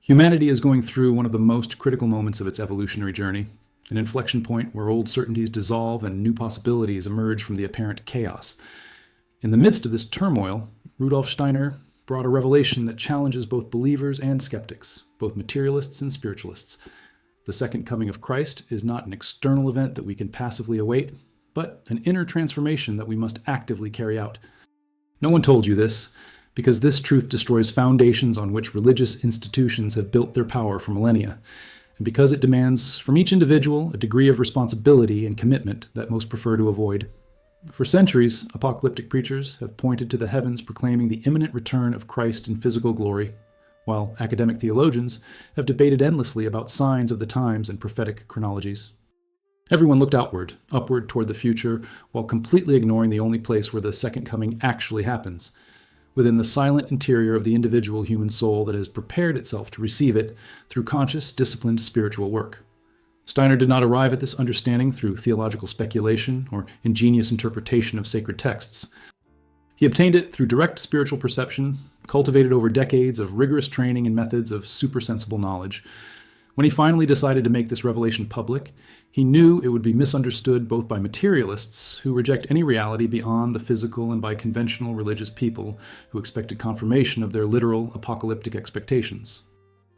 Humanity is going through one of the most critical moments of its evolutionary journey, an inflection point where old certainties dissolve and new possibilities emerge from the apparent chaos. In the midst of this turmoil, Rudolf Steiner brought a revelation that challenges both believers and skeptics, both materialists and spiritualists. The second coming of Christ is not an external event that we can passively await, but an inner transformation that we must actively carry out. No one told you this, because this truth destroys foundations on which religious institutions have built their power for millennia, and because it demands from each individual a degree of responsibility and commitment that most prefer to avoid. For centuries, apocalyptic preachers have pointed to the heavens proclaiming the imminent return of Christ in physical glory, while academic theologians have debated endlessly about signs of the times and prophetic chronologies. Everyone looked outward, upward toward the future, while completely ignoring the only place where the second coming actually happens, within the silent interior of the individual human soul that has prepared itself to receive it through conscious, disciplined spiritual work. Steiner did not arrive at this understanding through theological speculation or ingenious interpretation of sacred texts. He obtained it through direct spiritual perception, cultivated over decades of rigorous training and methods of supersensible knowledge. When he finally decided to make this revelation public, he knew it would be misunderstood both by materialists who reject any reality beyond the physical and by conventional religious people who expected confirmation of their literal apocalyptic expectations.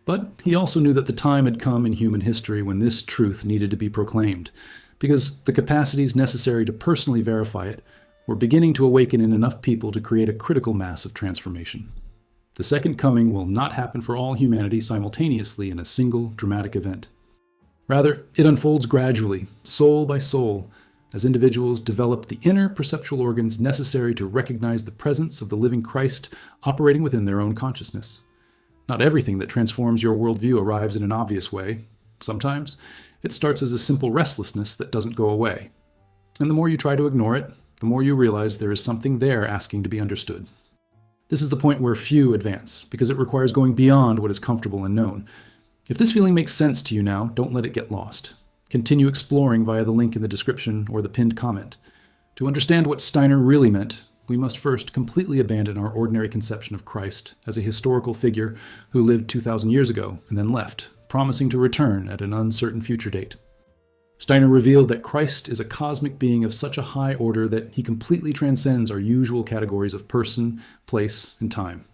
But he also knew that the time had come in human history when this truth needed to be proclaimed, because the capacities necessary to personally verify it were beginning to awaken in enough people to create a critical mass of transformation. The second coming will not happen for all humanity simultaneously in a single dramatic event. Rather, it unfolds gradually, soul by soul, as individuals develop the inner perceptual organs necessary to recognize the presence of the living Christ operating within their own consciousness. Not everything that transforms your worldview arrives in an obvious way. Sometimes, it starts as a simple restlessness that doesn't go away. And the more you try to ignore it, the more you realize there is something there asking to be understood. This is the point where few advance, because it requires going beyond what is comfortable and known. If this feeling makes sense to you now, don't let it get lost. Continue exploring via the link in the description or the pinned comment. To understand what Steiner really meant, we must first completely abandon our ordinary conception of Christ as a historical figure who lived 2,000 years ago and then left, promising to return at an uncertain future date. Steiner revealed that Christ is a cosmic being of such a high order that he completely transcends our usual categories of person, place, and time.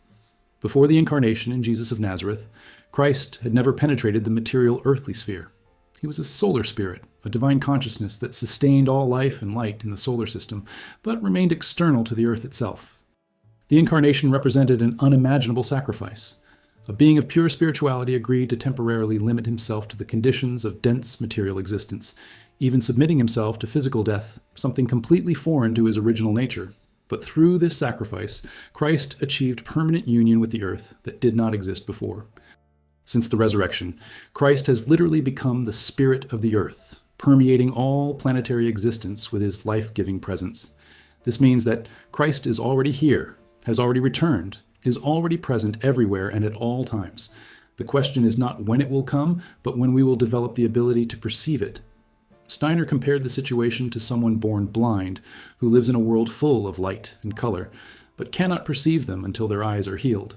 Before the incarnation in Jesus of Nazareth, Christ had never penetrated the material earthly sphere. He was a solar spirit, a divine consciousness that sustained all life and light in the solar system, but remained external to the earth itself. The incarnation represented an unimaginable sacrifice. A being of pure spirituality agreed to temporarily limit himself to the conditions of dense material existence, even submitting himself to physical death, something completely foreign to his original nature. But through this sacrifice, Christ achieved permanent union with the earth that did not exist before. Since the resurrection, Christ has literally become the spirit of the earth, permeating all planetary existence with his life-giving presence. This means that Christ is already here, has already returned, is already present everywhere and at all times. The question is not when it will come, but when we will develop the ability to perceive it. Steiner compared the situation to someone born blind, who lives in a world full of light and color, but cannot perceive them until their eyes are healed.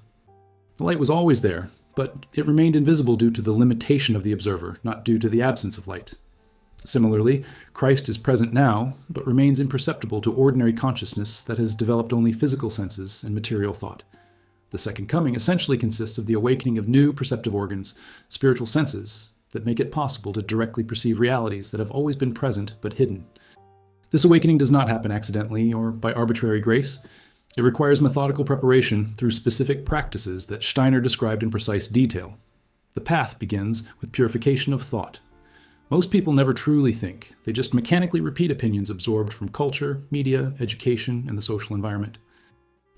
The light was always there, but it remained invisible due to the limitation of the observer, not due to the absence of light. Similarly, Christ is present now, but remains imperceptible to ordinary consciousness that has developed only physical senses and material thought. The second coming essentially consists of the awakening of new perceptive organs, spiritual senses, that make it possible to directly perceive realities that have always been present but hidden. This awakening does not happen accidentally or by arbitrary grace. It requires methodical preparation through specific practices that Steiner described in precise detail. The path begins with purification of thought. Most people never truly think. They just mechanically repeat opinions absorbed from culture, media, education, and the social environment.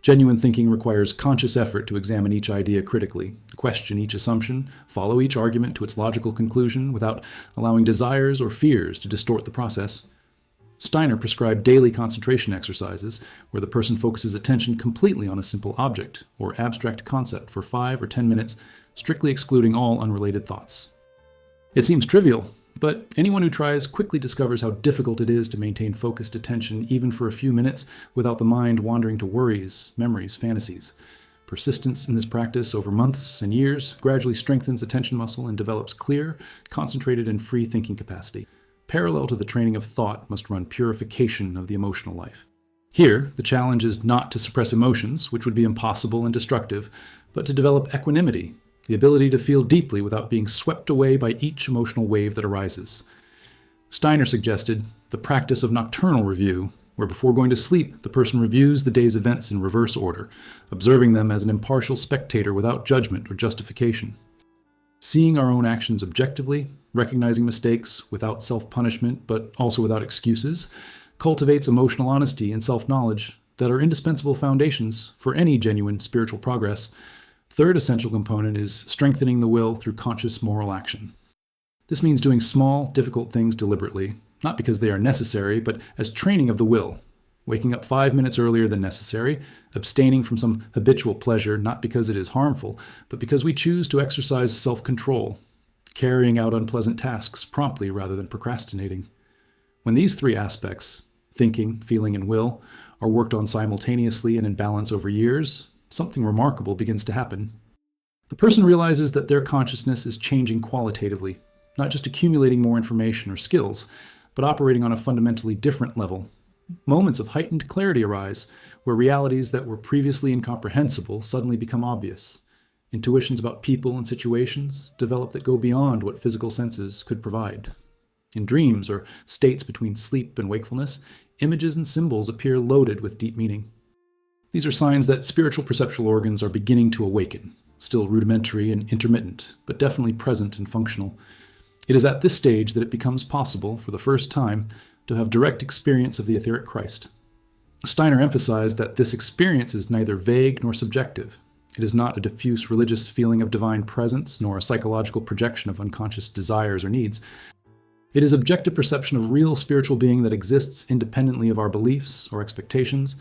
Genuine thinking requires conscious effort to examine each idea critically, question each assumption, follow each argument to its logical conclusion without allowing desires or fears to distort the process. Steiner prescribed daily concentration exercises where the person focuses attention completely on a simple object or abstract concept for 5 or 10 minutes, strictly excluding all unrelated thoughts. It seems trivial, but anyone who tries quickly discovers how difficult it is to maintain focused attention even for a few minutes without the mind wandering to worries, memories, fantasies. Persistence in this practice over months and years gradually strengthens attention muscle and develops clear, concentrated, and free thinking capacity. Parallel to the training of thought must run purification of the emotional life. Here, the challenge is not to suppress emotions, which would be impossible and destructive, but to develop equanimity, the ability to feel deeply without being swept away by each emotional wave that arises. Steiner suggested the practice of nocturnal review, where before going to sleep, the person reviews the day's events in reverse order, observing them as an impartial spectator without judgment or justification. Seeing our own actions objectively, recognizing mistakes without self-punishment but also without excuses, cultivates emotional honesty and self-knowledge that are indispensable foundations for any genuine spiritual progress. Third essential component is strengthening the will through conscious moral action. This means doing small, difficult things deliberately, not because they are necessary, but as training of the will. Waking up 5 minutes earlier than necessary, abstaining from some habitual pleasure, not because it is harmful, but because we choose to exercise self-control, carrying out unpleasant tasks promptly rather than procrastinating. When these three aspects, thinking, feeling, and will, are worked on simultaneously and in balance over years, something remarkable begins to happen. The person realizes that their consciousness is changing qualitatively, not just accumulating more information or skills, but operating on a fundamentally different level. Moments of heightened clarity arise, where realities that were previously incomprehensible suddenly become obvious. Intuitions about people and situations develop that go beyond what physical senses could provide. In dreams, or states between sleep and wakefulness, images and symbols appear loaded with deep meaning. These are signs that spiritual perceptual organs are beginning to awaken, still rudimentary and intermittent, but definitely present and functional. It is at this stage that it becomes possible, for the first time, to have direct experience of the etheric Christ. Steiner emphasized that this experience is neither vague nor subjective. It is not a diffuse religious feeling of divine presence, nor a psychological projection of unconscious desires or needs. It is objective perception of real spiritual being that exists independently of our beliefs or expectations,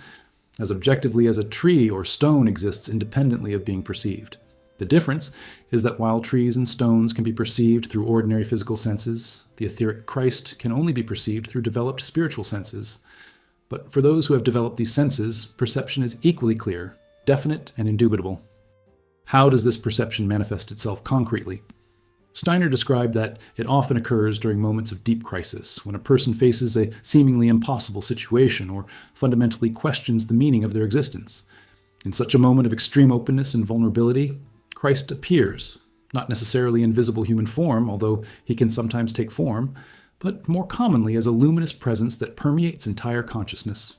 as objectively as a tree or stone exists independently of being perceived. The difference is that while trees and stones can be perceived through ordinary physical senses, the etheric Christ can only be perceived through developed spiritual senses. But for those who have developed these senses, perception is equally clear, definite, and indubitable. How does this perception manifest itself concretely? Steiner described that it often occurs during moments of deep crisis, when a person faces a seemingly impossible situation or fundamentally questions the meaning of their existence. In such a moment of extreme openness and vulnerability, Christ appears, not necessarily in visible human form, although he can sometimes take form, but more commonly as a luminous presence that permeates entire consciousness.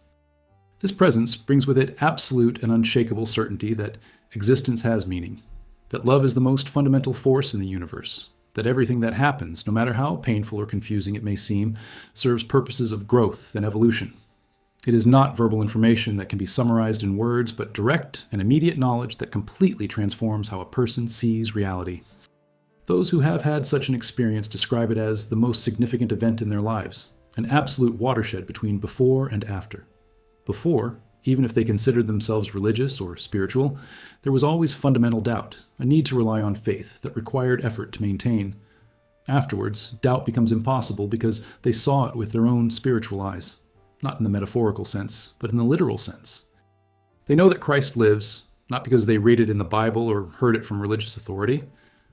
This presence brings with it absolute and unshakable certainty that existence has meaning, that love is the most fundamental force in the universe, that everything that happens, no matter how painful or confusing it may seem, serves purposes of growth and evolution. It is not verbal information that can be summarized in words, but direct and immediate knowledge that completely transforms how a person sees reality. Those who have had such an experience describe it as the most significant event in their lives, an absolute watershed between before and after. Before, even if they considered themselves religious or spiritual, there was always fundamental doubt, a need to rely on faith that required effort to maintain. Afterwards, doubt becomes impossible because they saw it with their own spiritual eyes. Not in the metaphorical sense, but in the literal sense. They know that Christ lives, not because they read it in the Bible or heard it from religious authority,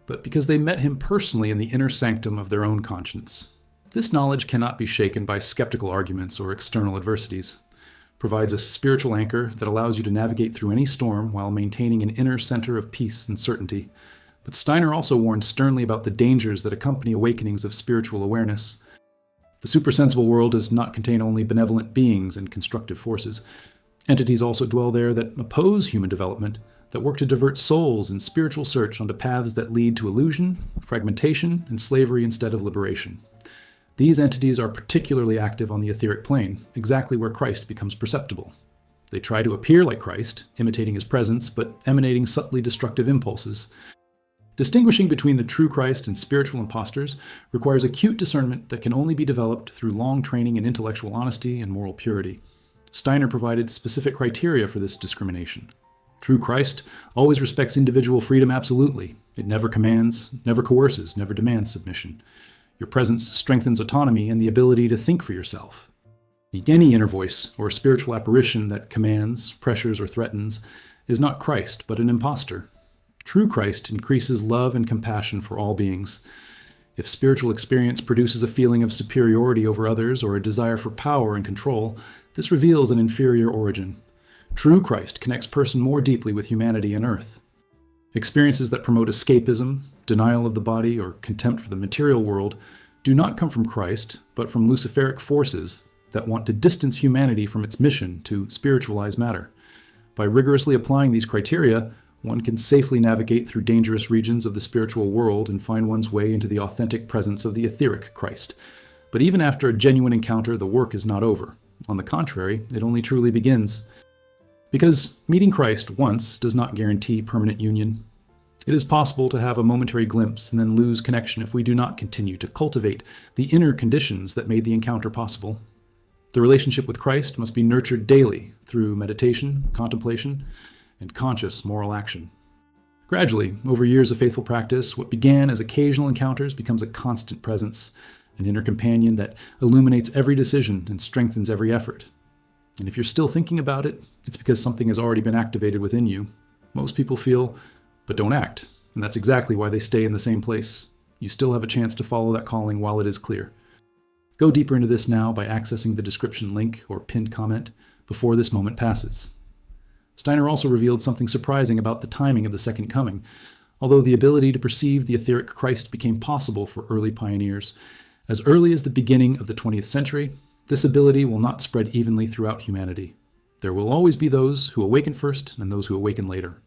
but because they met him personally in the inner sanctum of their own conscience. This knowledge cannot be shaken by skeptical arguments or external adversities. It provides a spiritual anchor that allows you to navigate through any storm while maintaining an inner center of peace and certainty. But Steiner also warns sternly about the dangers that accompany awakenings of spiritual awareness. The supersensible world does not contain only benevolent beings and constructive forces. Entities also dwell there that oppose human development, that work to divert souls in spiritual search onto paths that lead to illusion, fragmentation, and slavery instead of liberation. These entities are particularly active on the etheric plane, exactly where Christ becomes perceptible. They try to appear like Christ, imitating his presence, but emanating subtly destructive impulses. Distinguishing between the true Christ and spiritual impostors requires acute discernment that can only be developed through long training in intellectual honesty and moral purity. Steiner provided specific criteria for this discrimination. True Christ always respects individual freedom absolutely. It never commands, never coerces, never demands submission. Your presence strengthens autonomy and the ability to think for yourself. Any inner voice or spiritual apparition that commands, pressures, or threatens is not Christ, but an impostor. True Christ increases love and compassion for all beings. If spiritual experience produces a feeling of superiority over others or a desire for power and control, this reveals an inferior origin. True Christ connects person more deeply with humanity and earth. Experiences that promote escapism, denial of the body, or contempt for the material world do not come from Christ, but from luciferic forces that want to distance humanity from its mission to spiritualize matter. By rigorously applying these criteria, one can safely navigate through dangerous regions of the spiritual world and find one's way into the authentic presence of the etheric Christ. But even after a genuine encounter, the work is not over. On the contrary, it only truly begins. Because meeting Christ once does not guarantee permanent union. It is possible to have a momentary glimpse and then lose connection if we do not continue to cultivate the inner conditions that made the encounter possible. The relationship with Christ must be nurtured daily through meditation, contemplation, and conscious moral action. Gradually, over years of faithful practice, what began as occasional encounters becomes a constant presence, an inner companion that illuminates every decision and strengthens every effort. And if you're still thinking about it, it's because something has already been activated within you. Most people feel, but don't act, and that's exactly why they stay in the same place. You still have a chance to follow that calling while it is clear. Go deeper into this now by accessing the description link or pinned comment before this moment passes. Steiner also revealed something surprising about the timing of the Second Coming. Although the ability to perceive the etheric Christ became possible for early pioneers, as early as the beginning of the 20th century, this ability will not spread evenly throughout humanity. There will always be those who awaken first and those who awaken later.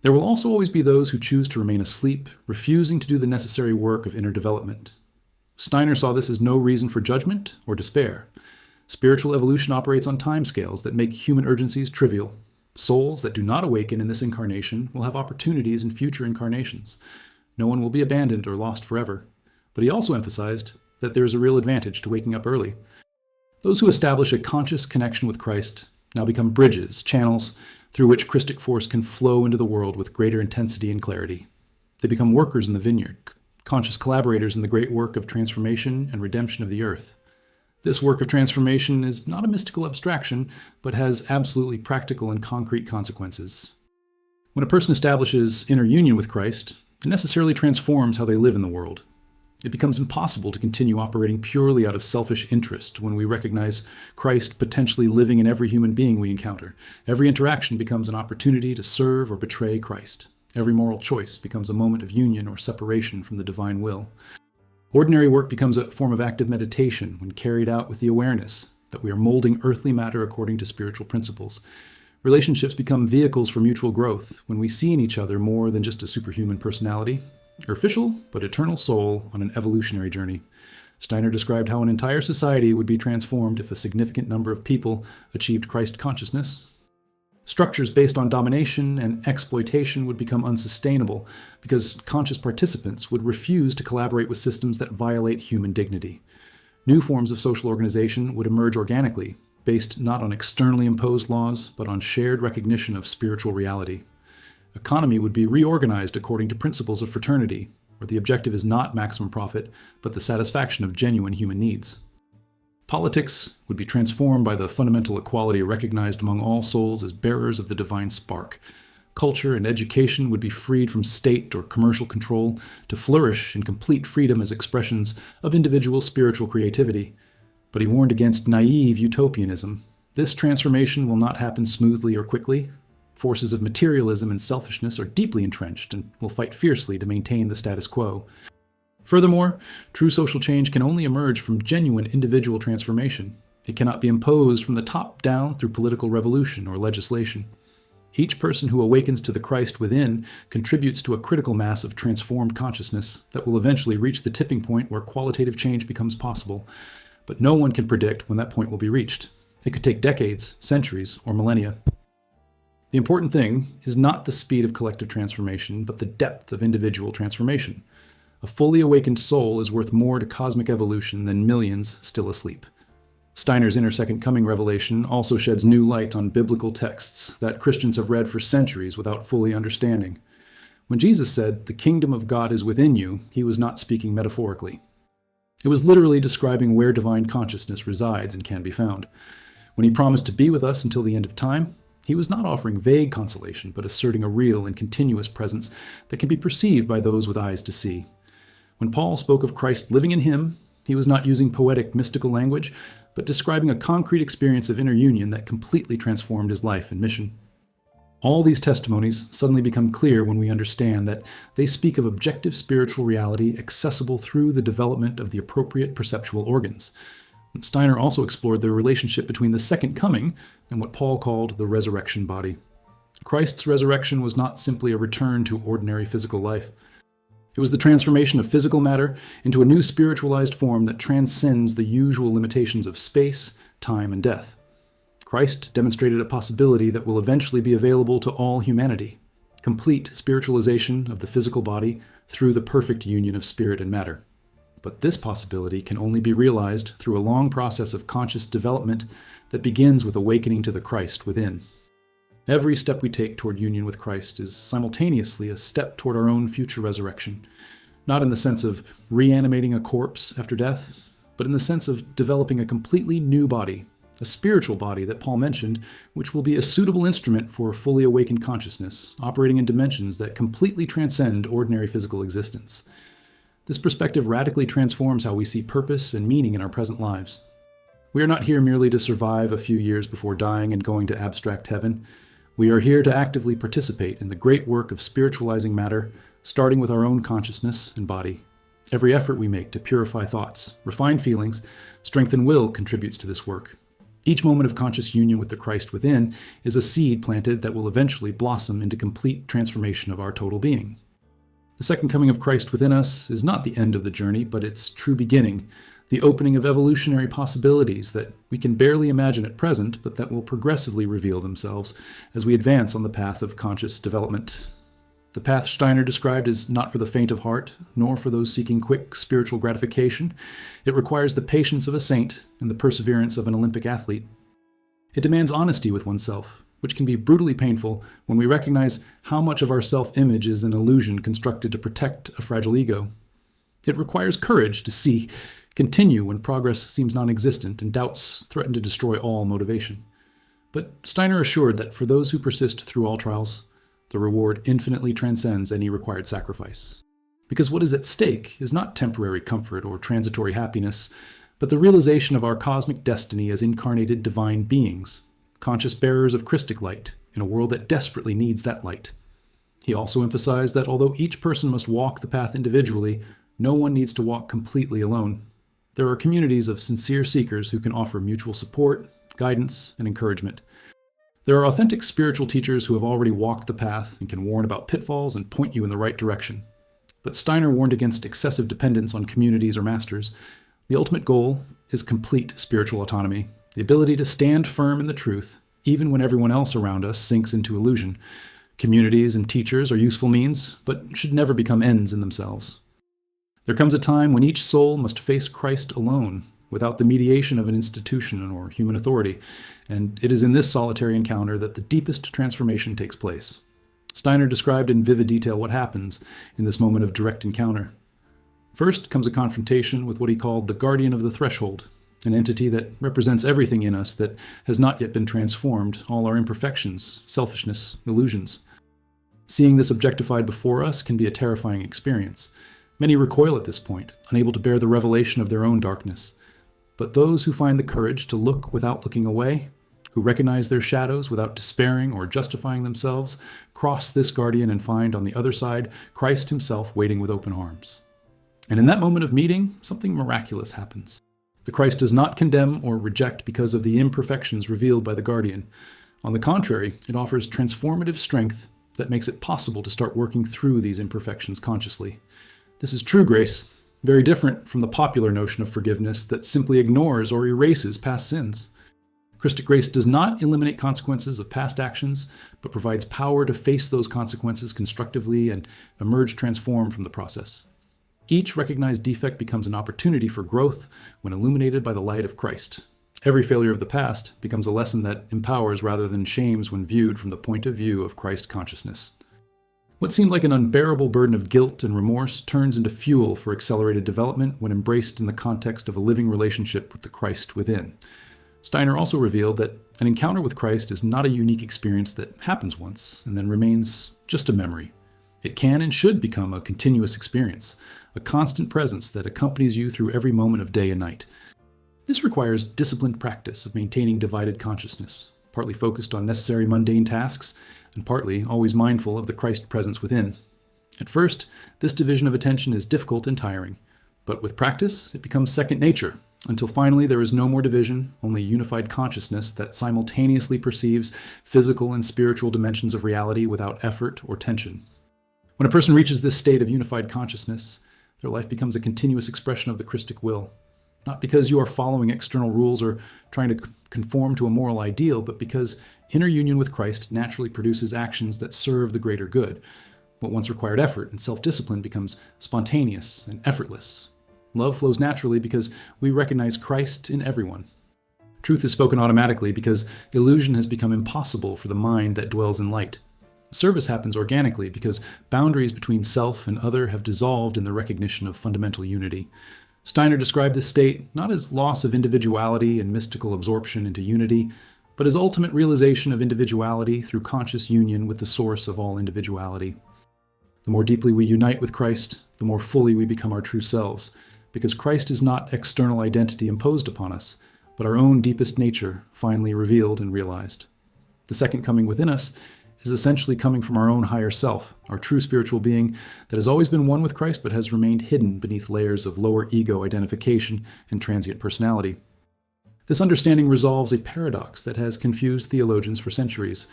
There will also always be those who choose to remain asleep, refusing to do the necessary work of inner development. Steiner saw this as no reason for judgment or despair. Spiritual evolution operates on timescales that make human urgencies trivial. Souls that do not awaken in this incarnation will have opportunities in future incarnations. No one will be abandoned or lost forever. But he also emphasized that there is a real advantage to waking up early. Those who establish a conscious connection with Christ now become bridges, channels, through which Christic force can flow into the world with greater intensity and clarity. They become workers in the vineyard, conscious collaborators in the great work of transformation and redemption of the earth. This work of transformation is not a mystical abstraction, but has absolutely practical and concrete consequences. When a person establishes inner union with Christ, it necessarily transforms how they live in the world. It becomes impossible to continue operating purely out of selfish interest when we recognize Christ potentially living in every human being we encounter. Every interaction becomes an opportunity to serve or betray Christ. Every moral choice becomes a moment of union or separation from the divine will. Ordinary work becomes a form of active meditation when carried out with the awareness that we are molding earthly matter according to spiritual principles. Relationships become vehicles for mutual growth when we see in each other more than just a superhuman personality, or official but eternal soul on an evolutionary journey. Steiner described how an entire society would be transformed if a significant number of people achieved Christ consciousness. Structures based on domination and exploitation would become unsustainable because conscious participants would refuse to collaborate with systems that violate human dignity. New forms of social organization would emerge organically, based not on externally imposed laws, but on shared recognition of spiritual reality. Economy would be reorganized according to principles of fraternity, where the objective is not maximum profit, but the satisfaction of genuine human needs. Politics would be transformed by the fundamental equality recognized among all souls as bearers of the divine spark. Culture and education would be freed from state or commercial control to flourish in complete freedom as expressions of individual spiritual creativity. But he warned against naive utopianism. This transformation will not happen smoothly or quickly. Forces of materialism and selfishness are deeply entrenched and will fight fiercely to maintain the status quo. Furthermore, true social change can only emerge from genuine individual transformation. It cannot be imposed from the top down through political revolution or legislation. Each person who awakens to the Christ within contributes to a critical mass of transformed consciousness that will eventually reach the tipping point where qualitative change becomes possible. But no one can predict when that point will be reached. It could take decades, centuries, or millennia. The important thing is not the speed of collective transformation, but the depth of individual transformation. A fully awakened soul is worth more to cosmic evolution than millions still asleep. Steiner's inner Second Coming revelation also sheds new light on biblical texts that Christians have read for centuries without fully understanding. When Jesus said, "The kingdom of God is within you," he was not speaking metaphorically. It was literally describing where divine consciousness resides and can be found. When he promised to be with us until the end of time, He was not offering vague consolation, but asserting a real and continuous presence that can be perceived by those with eyes to see. When Paul spoke of Christ living in him, he was not using poetic, mystical language, but describing a concrete experience of inner union that completely transformed his life and mission. All these testimonies suddenly become clear when we understand that they speak of objective spiritual reality accessible through the development of the appropriate perceptual organs. Steiner also explored the relationship between the second coming and what Paul called the resurrection body. Christ's resurrection was not simply a return to ordinary physical life. It was the transformation of physical matter into a new spiritualized form that transcends the usual limitations of space, time, and death. Christ demonstrated a possibility that will eventually be available to all humanity: complete spiritualization of the physical body through the perfect union of spirit and matter. But this possibility can only be realized through a long process of conscious development that begins with awakening to the Christ within. Every step we take toward union with Christ is simultaneously a step toward our own future resurrection, not in the sense of reanimating a corpse after death, but in the sense of developing a completely new body, a spiritual body that Paul mentioned, which will be a suitable instrument for fully awakened consciousness, operating in dimensions that completely transcend ordinary physical existence. This perspective radically transforms how we see purpose and meaning in our present lives. We are not here merely to survive a few years before dying and going to abstract heaven. We are here to actively participate in the great work of spiritualizing matter, starting with our own consciousness and body. Every effort we make to purify thoughts, refine feelings, strengthen will contributes to this work. Each moment of conscious union with the Christ within is a seed planted that will eventually blossom into complete transformation of our total being. The second coming of Christ within us is not the end of the journey, but its true beginning, the opening of evolutionary possibilities that we can barely imagine at present, but that will progressively reveal themselves as we advance on the path of conscious development. The path Steiner described is not for the faint of heart, nor for those seeking quick spiritual gratification. It requires the patience of a saint and the perseverance of an Olympic athlete. It demands honesty with oneself, which can be brutally painful when we recognize how much of our self-image is an illusion constructed to protect a fragile ego. It requires courage to continue when progress seems non-existent and doubts threaten to destroy all motivation. But Steiner assured that for those who persist through all trials, the reward infinitely transcends any required sacrifice. Because what is at stake is not temporary comfort or transitory happiness, but the realization of our cosmic destiny as incarnated divine beings, conscious bearers of Christic light in a world that desperately needs that light. He also emphasized that although each person must walk the path individually, no one needs to walk completely alone. There are communities of sincere seekers who can offer mutual support, guidance, and encouragement. There are authentic spiritual teachers who have already walked the path and can warn about pitfalls and point you in the right direction. But Steiner warned against excessive dependence on communities or masters. The ultimate goal is complete spiritual autonomy, the ability to stand firm in the truth, even when everyone else around us sinks into illusion. Communities and teachers are useful means, but should never become ends in themselves. There comes a time when each soul must face Christ alone, without the mediation of an institution or human authority, and it is in this solitary encounter that the deepest transformation takes place. Steiner described in vivid detail what happens in this moment of direct encounter. First comes a confrontation with what he called the guardian of the threshold, an entity that represents everything in us that has not yet been transformed, all our imperfections, selfishness, illusions. Seeing this objectified before us can be a terrifying experience. Many recoil at this point, unable to bear the revelation of their own darkness. But those who find the courage to look without looking away, who recognize their shadows without despairing or justifying themselves, cross this guardian and find on the other side Christ himself waiting with open arms. And in that moment of meeting, something miraculous happens. The Christ does not condemn or reject because of the imperfections revealed by the guardian. On the contrary, it offers transformative strength that makes it possible to start working through these imperfections consciously. This is true grace, very different from the popular notion of forgiveness that simply ignores or erases past sins. Christic grace does not eliminate consequences of past actions, but provides power to face those consequences constructively and emerge transformed from the process. Each recognized defect becomes an opportunity for growth when illuminated by the light of Christ. Every failure of the past becomes a lesson that empowers rather than shames when viewed from the point of view of Christ consciousness. What seemed like an unbearable burden of guilt and remorse turns into fuel for accelerated development when embraced in the context of a living relationship with the Christ within. Steiner also revealed that an encounter with Christ is not a unique experience that happens once and then remains just a memory. It can and should become a continuous experience, a constant presence that accompanies you through every moment of day and night. This requires disciplined practice of maintaining divided consciousness, partly focused on necessary mundane tasks, and partly always mindful of the Christ presence within. At first, this division of attention is difficult and tiring, but with practice, it becomes second nature, until finally there is no more division, only unified consciousness that simultaneously perceives physical and spiritual dimensions of reality without effort or tension. When a person reaches this state of unified consciousness, their life becomes a continuous expression of the Christic will, not because you are following external rules or trying to conform to a moral ideal, but because inner union with Christ naturally produces actions that serve the greater good. What once required effort and self-discipline becomes spontaneous and effortless. Love flows naturally because we recognize Christ in everyone. Truth is spoken automatically because illusion has become impossible for the mind that dwells in light. Service happens organically because boundaries between self and other have dissolved in the recognition of fundamental unity. Steiner described this state not as loss of individuality and mystical absorption into unity, but as ultimate realization of individuality through conscious union with the source of all individuality. The more deeply we unite with Christ, the more fully we become our true selves, because Christ is not external identity imposed upon us, but our own deepest nature finally revealed and realized. The second coming within us is essentially coming from our own higher self, our true spiritual being that has always been one with Christ but has remained hidden beneath layers of lower ego identification and transient personality. This understanding resolves a paradox that has confused theologians for centuries.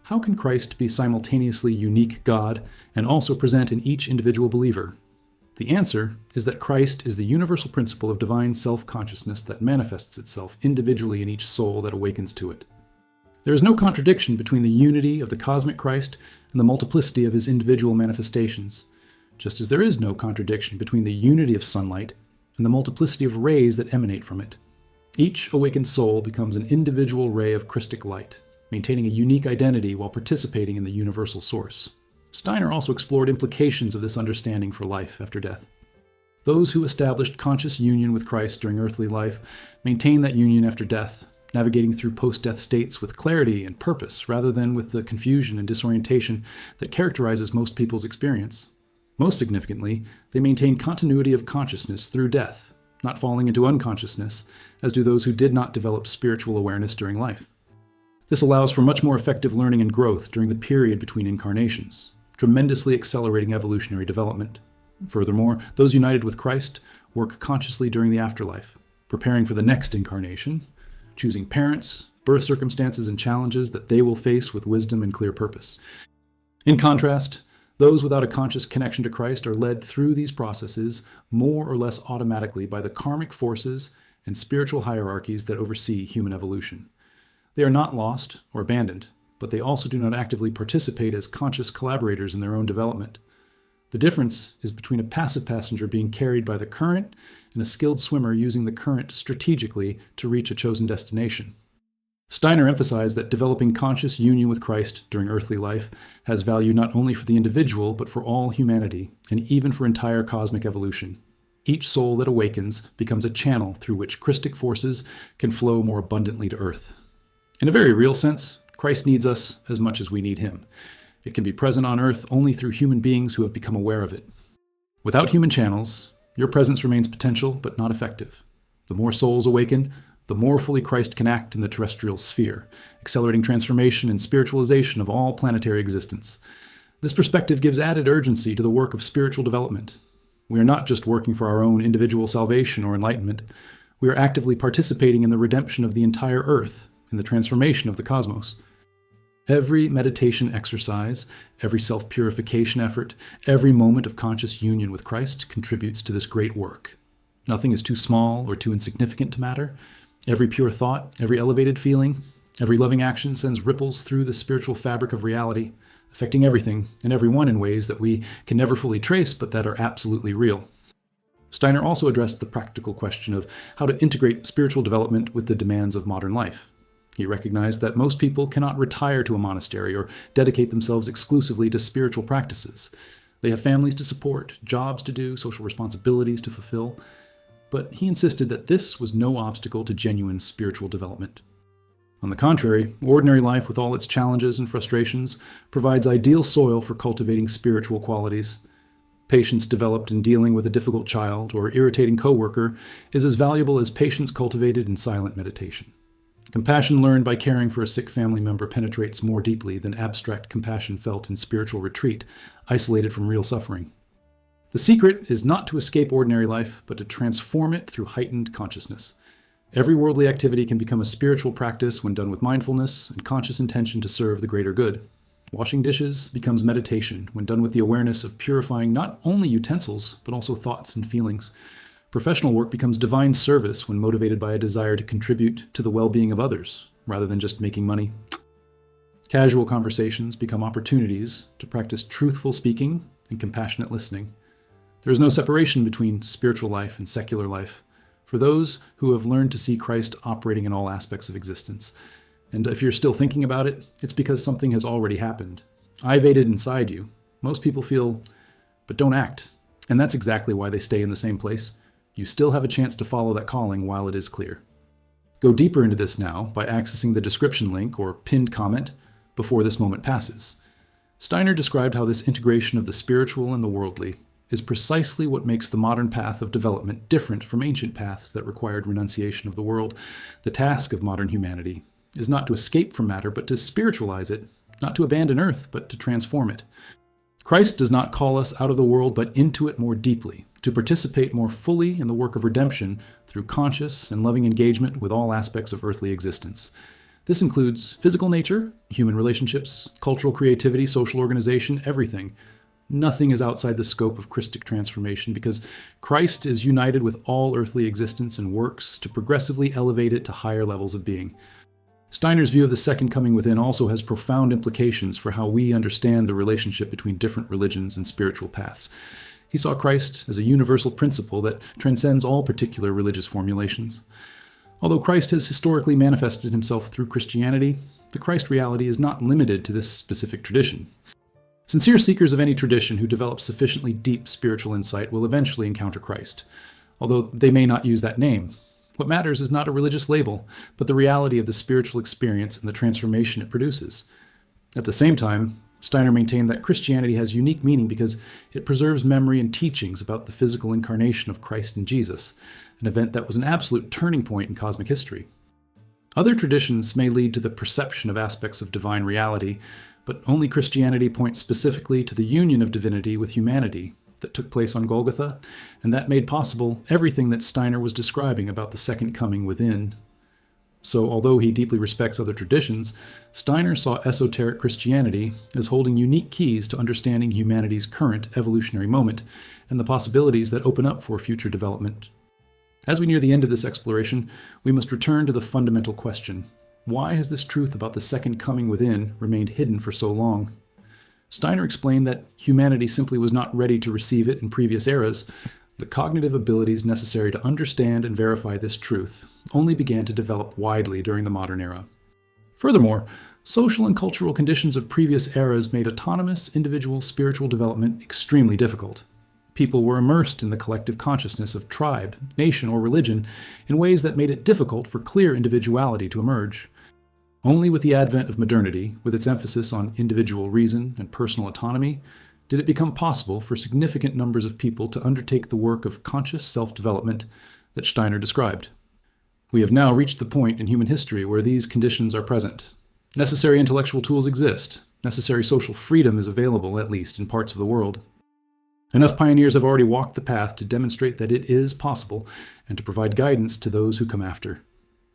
How can Christ be simultaneously unique God and also present in each individual believer? The answer is that Christ is the universal principle of divine self-consciousness that manifests itself individually in each soul that awakens to it. There is no contradiction between the unity of the cosmic Christ and the multiplicity of his individual manifestations, just as there is no contradiction between the unity of sunlight and the multiplicity of rays that emanate from it. Each awakened soul becomes an individual ray of Christic light, maintaining a unique identity while participating in the universal source. Steiner also explored implications of this understanding for life after death. Those who established conscious union with Christ during earthly life maintain that union after death, navigating through post-death states with clarity and purpose rather than with the confusion and disorientation that characterizes most people's experience. Most significantly, they maintain continuity of consciousness through death, not falling into unconsciousness, as do those who did not develop spiritual awareness during life. This allows for much more effective learning and growth during the period between incarnations, tremendously accelerating evolutionary development. Furthermore, those united with Christ work consciously during the afterlife, preparing for the next incarnation, choosing parents, birth circumstances, and challenges that they will face with wisdom and clear purpose. In contrast, those without a conscious connection to Christ are led through these processes more or less automatically by the karmic forces and spiritual hierarchies that oversee human evolution. They are not lost or abandoned, but they also do not actively participate as conscious collaborators in their own development. The difference is between a passive passenger being carried by the current and a skilled swimmer using the current strategically to reach a chosen destination. Steiner emphasized that developing conscious union with Christ during earthly life has value not only for the individual, but for all humanity, and even for entire cosmic evolution. Each soul that awakens becomes a channel through which Christic forces can flow more abundantly to earth. In a very real sense, Christ needs us as much as we need him. It can be present on earth only through human beings who have become aware of it. Without human channels, your presence remains potential but not effective. The more souls awaken, the more fully Christ can act in the terrestrial sphere, accelerating transformation and spiritualization of all planetary existence. This perspective gives added urgency to the work of spiritual development. We are not just working for our own individual salvation or enlightenment. We are actively participating in the redemption of the entire earth, in the transformation of the cosmos. Every meditation exercise, every self-purification effort, every moment of conscious union with Christ contributes to this great work. Nothing is too small or too insignificant to matter. Every pure thought, every elevated feeling, every loving action sends ripples through the spiritual fabric of reality, affecting everything and everyone in ways that we can never fully trace but that are absolutely real. Steiner also addressed the practical question of how to integrate spiritual development with the demands of modern life. He recognized that most people cannot retire to a monastery or dedicate themselves exclusively to spiritual practices. They have families to support, jobs to do, social responsibilities to fulfill. but he insisted that this was no obstacle to genuine spiritual development. On the contrary, ordinary life with all its challenges and frustrations provides ideal soil for cultivating spiritual qualities. Patience developed in dealing with a difficult child or irritating coworker is as valuable as patience cultivated in silent meditation. Compassion learned by caring for a sick family member penetrates more deeply than abstract compassion felt in spiritual retreat, isolated from real suffering. The secret is not to escape ordinary life, but to transform it through heightened consciousness. Every worldly activity can become a spiritual practice when done with mindfulness and conscious intention to serve the greater good. Washing dishes becomes meditation when done with the awareness of purifying not only utensils, but also thoughts and feelings. Professional work becomes divine service when motivated by a desire to contribute to the well-being of others, rather than just making money. Casual conversations become opportunities to practice truthful speaking and compassionate listening. There is no separation between spiritual life and secular life for those who have learned to see Christ operating in all aspects of existence. And if you're still thinking about it, it's because something has already happened. Ivated inside you. Most people feel, but don't act. And that's exactly why they stay in the same place. You still have a chance to follow that calling while it is clear. Go deeper into this now by accessing the description link or pinned comment before this moment passes. Steiner described how this integration of the spiritual and the worldly is precisely what makes the modern path of development different from ancient paths that required renunciation of the world. The task of modern humanity is not to escape from matter, but to spiritualize it, not to abandon earth, but to transform it. Christ does not call us out of the world, but into it more deeply, to participate more fully in the work of redemption through conscious and loving engagement with all aspects of earthly existence. This includes physical nature, human relationships, cultural creativity, social organization, everything. Nothing is outside the scope of Christic transformation because Christ is united with all earthly existence and works to progressively elevate it to higher levels of being. Steiner's view of the second coming within also has profound implications for how we understand the relationship between different religions and spiritual paths. He saw Christ as a universal principle that transcends all particular religious formulations. Although Christ has historically manifested himself through Christianity, the Christ reality is not limited to this specific tradition. Sincere seekers of any tradition who develop sufficiently deep spiritual insight will eventually encounter Christ, although they may not use that name. What matters is not a religious label, but the reality of the spiritual experience and the transformation it produces. At the same time, Steiner maintained that Christianity has unique meaning because it preserves memory and teachings about the physical incarnation of Christ in Jesus, an event that was an absolute turning point in cosmic history. Other traditions may lead to the perception of aspects of divine reality, but only Christianity points specifically to the union of divinity with humanity that took place on Golgotha, and that made possible everything that Steiner was describing about the second coming within. So, although he deeply respects other traditions, Steiner saw esoteric Christianity as holding unique keys to understanding humanity's current evolutionary moment and the possibilities that open up for future development. As we near the end of this exploration, we must return to the fundamental question: why has this truth about the second coming within remained hidden for so long? Steiner explained that humanity simply was not ready to receive it in previous eras. The cognitive abilities necessary to understand and verify this truth only began to develop widely during the modern era. Furthermore, social and cultural conditions of previous eras made autonomous individual spiritual development extremely difficult. People were immersed in the collective consciousness of tribe, nation, or religion in ways that made it difficult for clear individuality to emerge. Only with the advent of modernity, with its emphasis on individual reason and personal autonomy, did it become possible for significant numbers of people to undertake the work of conscious self-development that Steiner described. We have now reached the point in human history where these conditions are present. Necessary intellectual tools exist. Necessary social freedom is available, at least in parts of the world. Enough pioneers have already walked the path to demonstrate that it is possible and to provide guidance to those who come after.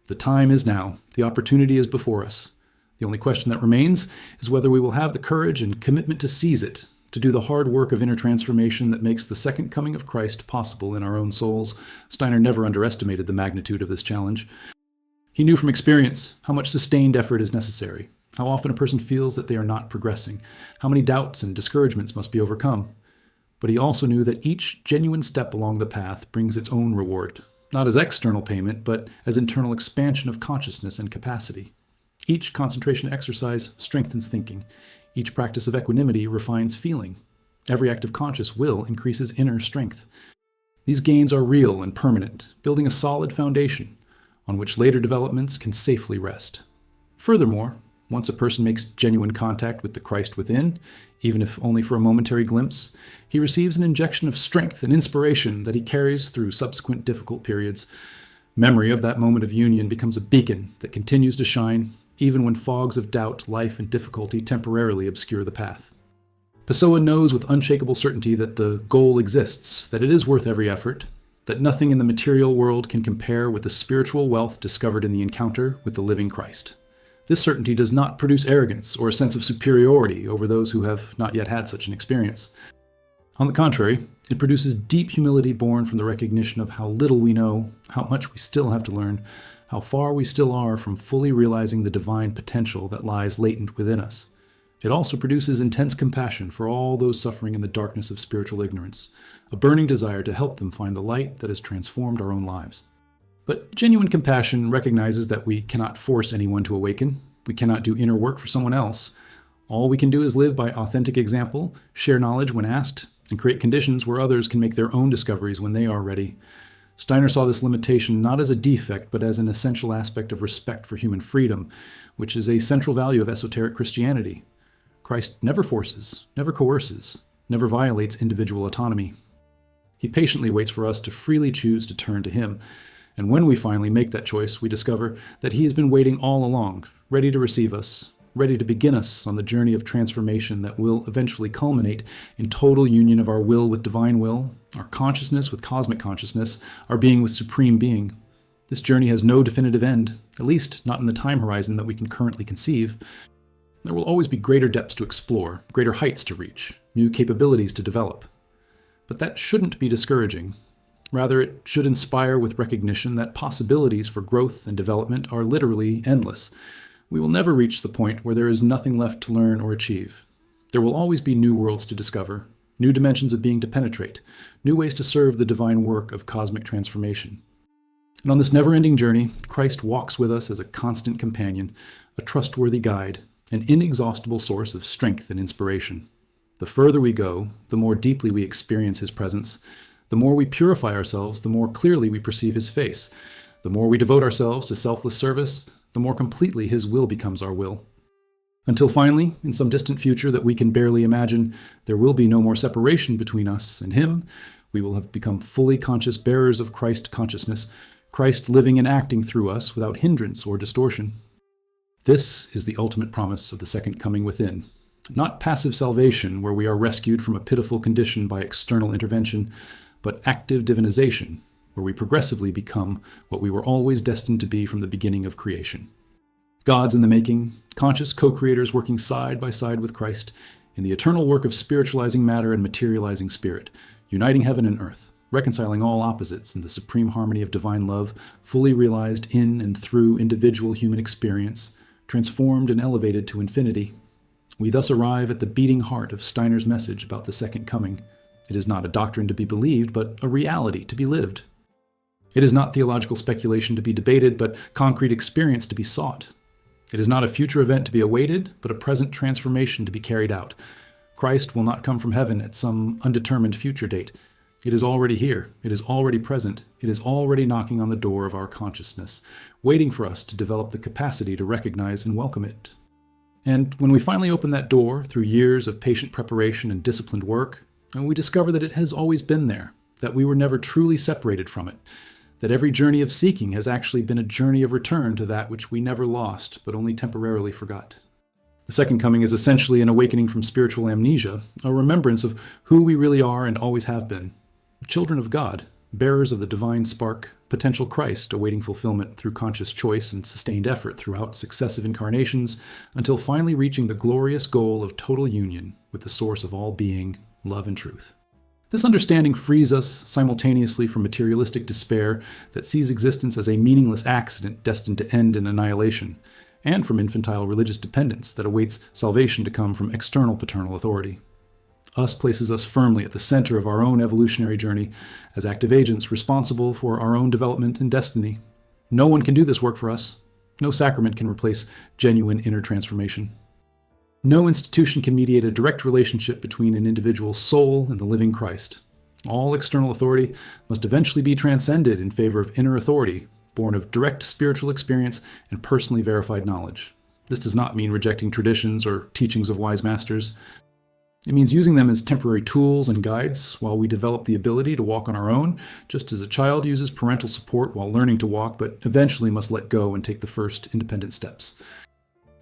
The time is now. The opportunity is before us. The only question that remains is whether we will have the courage and commitment to seize it, to do the hard work of inner transformation that makes the second coming of Christ possible in our own souls. Steiner never underestimated the magnitude of this challenge. He knew from experience how much sustained effort is necessary, how often a person feels that they are not progressing, how many doubts and discouragements must be overcome. But he also knew that each genuine step along the path brings its own reward, not as external payment, but as internal expansion of consciousness and capacity. Each concentration exercise strengthens thinking. Each practice of equanimity refines feeling. Every act of conscious will increases inner strength. These gains are real and permanent, building a solid foundation on which later developments can safely rest. Furthermore, once a person makes genuine contact with the Christ within, even if only for a momentary glimpse, he receives an injection of strength and inspiration that he carries through subsequent difficult periods. Memory of that moment of union becomes a beacon that continues to shine, even when fogs of doubt, life, and difficulty temporarily obscure the path. Pessoa knows with unshakable certainty that the goal exists, that it is worth every effort, that nothing in the material world can compare with the spiritual wealth discovered in the encounter with the living Christ. This certainty does not produce arrogance or a sense of superiority over those who have not yet had such an experience. On the contrary, it produces deep humility born from the recognition of how little we know, how much we still have to learn, how far we still are from fully realizing the divine potential that lies latent within us. It also produces intense compassion for all those suffering in the darkness of spiritual ignorance, a burning desire to help them find the light that has transformed our own lives. But genuine compassion recognizes that we cannot force anyone to awaken. We cannot do inner work for someone else. All we can do is live by authentic example, share knowledge when asked, and create conditions where others can make their own discoveries when they are ready. Steiner saw this limitation not as a defect, but as an essential aspect of respect for human freedom, which is a central value of esoteric Christianity. Christ never forces, never coerces, never violates individual autonomy. He patiently waits for us to freely choose to turn to him. And when we finally make that choice, we discover that he has been waiting all along, ready to receive us, ready to begin us on the journey of transformation that will eventually culminate in total union of our will with divine will, our consciousness with cosmic consciousness, our being with supreme being. This journey has no definitive end, at least not in the time horizon that we can currently conceive. There will always be greater depths to explore, greater heights to reach, new capabilities to develop. But that shouldn't be discouraging. Rather, it should inspire with recognition that possibilities for growth and development are literally endless. We will never reach the point where there is nothing left to learn or achieve. There will always be new worlds to discover, new dimensions of being to penetrate, new ways to serve the divine work of cosmic transformation. And on this never-ending journey, Christ walks with us as a constant companion, a trustworthy guide, an inexhaustible source of strength and inspiration. The further we go, the more deeply we experience his presence. The more we purify ourselves, the more clearly we perceive his face. The more we devote ourselves to selfless service, the more completely his will becomes our will. Until finally, in some distant future that we can barely imagine, there will be no more separation between us and him. We will have become fully conscious bearers of Christ consciousness, Christ living and acting through us without hindrance or distortion. This is the ultimate promise of the second coming within. Not passive salvation, where we are rescued from a pitiful condition by external intervention, but active divinization, where we progressively become what we were always destined to be from the beginning of creation. Gods in the making, conscious co-creators working side by side with Christ in the eternal work of spiritualizing matter and materializing spirit, uniting heaven and earth, reconciling all opposites in the supreme harmony of divine love, fully realized in and through individual human experience, transformed and elevated to infinity. We thus arrive at the beating heart of Steiner's message about the second coming. It is not a doctrine to be believed, but a reality to be lived. It is not theological speculation to be debated, but concrete experience to be sought. It is not a future event to be awaited, but a present transformation to be carried out. Christ will not come from heaven at some undetermined future date. It is already here. It is already present. It is already knocking on the door of our consciousness, waiting for us to develop the capacity to recognize and welcome it. And when we finally open that door through years of patient preparation and disciplined work, we discover that it has always been there, that we were never truly separated from it, that every journey of seeking has actually been a journey of return to that which we never lost, but only temporarily forgot. The second coming is essentially an awakening from spiritual amnesia, a remembrance of who we really are and always have been. Children of God, bearers of the divine spark, potential Christ awaiting fulfillment through conscious choice and sustained effort throughout successive incarnations, until finally reaching the glorious goal of total union with the source of all being, love and truth. This understanding frees us simultaneously from materialistic despair that sees existence as a meaningless accident destined to end in annihilation, and from infantile religious dependence that awaits salvation to come from external paternal authority. Us places us firmly at the center of our own evolutionary journey as active agents responsible for our own development and destiny. No one can do this work for us. No sacrament can replace genuine inner transformation. No institution can mediate a direct relationship between an individual's soul and the living Christ. All external authority must eventually be transcended in favor of inner authority, born of direct spiritual experience and personally verified knowledge. This does not mean rejecting traditions or teachings of wise masters. It means using them as temporary tools and guides while we develop the ability to walk on our own, just as a child uses parental support while learning to walk, but eventually must let go and take the first independent steps.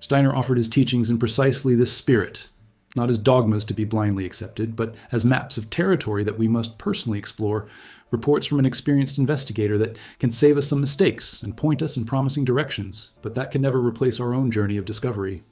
Steiner offered his teachings in precisely this spirit, not as dogmas to be blindly accepted, but as maps of territory that we must personally explore, reports from an experienced investigator that can save us some mistakes and point us in promising directions, but that can never replace our own journey of discovery.